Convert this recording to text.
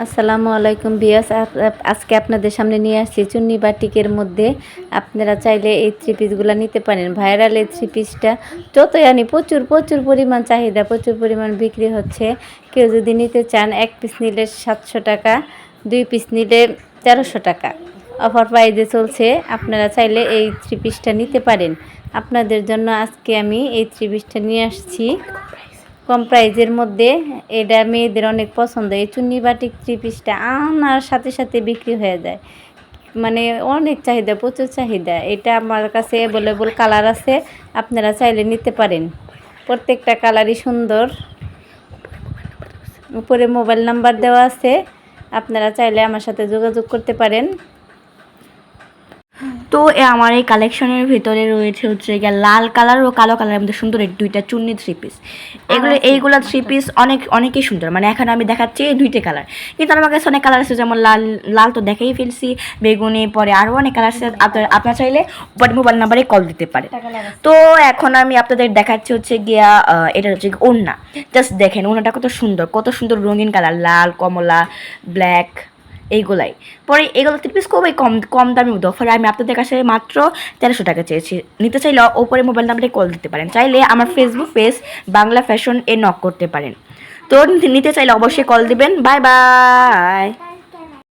আসসালামু আলাইকুম বিয়াস, আজকে আপনাদের সামনে নিয়ে আসছি চুন্নি বাটিকের মধ্যে। আপনারা চাইলে এই থ্রি পিসগুলো নিতে পারেন। ভাইরাল এই থ্রি পিসটা যতই আনি প্রচুর প্রচুর পরিমাণ চাহিদা, প্রচুর পরিমাণ বিক্রি হচ্ছে। কেউ যদি নিতে চান, এক পিস নিলে 700 টাকা, 2 পিস নিলে 1300 টাকা অফার প্রাইজে চলছে। আপনারা চাইলে এই থ্রি পিসটা নিতে পারেন। আপনাদের জন্য আজকে আমি এই থ্রি পিসটা নিয়ে আসছি কম প্রাইজের মধ্যে। এটা মেয়েদের অনেক পছন্দ। এই চুন্নি বাটিক থ্রি পিসটা আনার সাথে সাথে বিক্রি হয়ে যায়, মানে অনেক চাহিদা, প্রচুর চাহিদা। এটা আমার কাছে অ্যাভেলেবল কালার আছে, আপনারা চাইলে নিতে পারেন। প্রত্যেকটা কালারই সুন্দর। উপরে মোবাইল নাম্বার দেওয়া আছে, আপনারা চাইলে আমার সাথে যোগাযোগ করতে পারেন। তো আমার এই কালেকশনের ভিতরে রয়েছে হচ্ছে গিয়ে লাল কালার ও কালো কালারের মধ্যে সুন্দর এই দুইটা চুন্নি থ্রি পিস। এইগুলো থ্রি পিস অনেকই সুন্দর। মানে এখন আমি দেখাচ্ছি এই দুইটা কালার, কিন্তু আমার কাছে অনেক কালার আছে, যেমন লাল লাল তো দেখেই ফেলছি, বেগুনি, পরে আরও অনেক কালার আছে। আপনারা চাইলে উপরে মোবাইল নাম্বারে কল দিতে পারে। তো এখন আমি আপনাদের দেখাচ্ছি হচ্ছে গিয়া এটা হচ্ছে ওড়না। জাস্ট দেখেন ওড়নাটা কত সুন্দর, কত সুন্দর রঙিন কালার, লাল, কমলা, ব্ল্যাক, এইগুলাই। পরে এগুলো থ্রি পিস খুবই কম কম দামি মধ্যে অফারে আমি আপনাদের কাছে মাত্র 1300 টাকা চেয়েছি। নিতে চাইলে ওপরে মোবাইল নাম্বারে কল দিতে পারেন, চাইলে আমার Facebook page Bangla fashion knock করতে পারেন। তো নিতে চাইলে অবশ্যই কল দিবেন। Bye bye.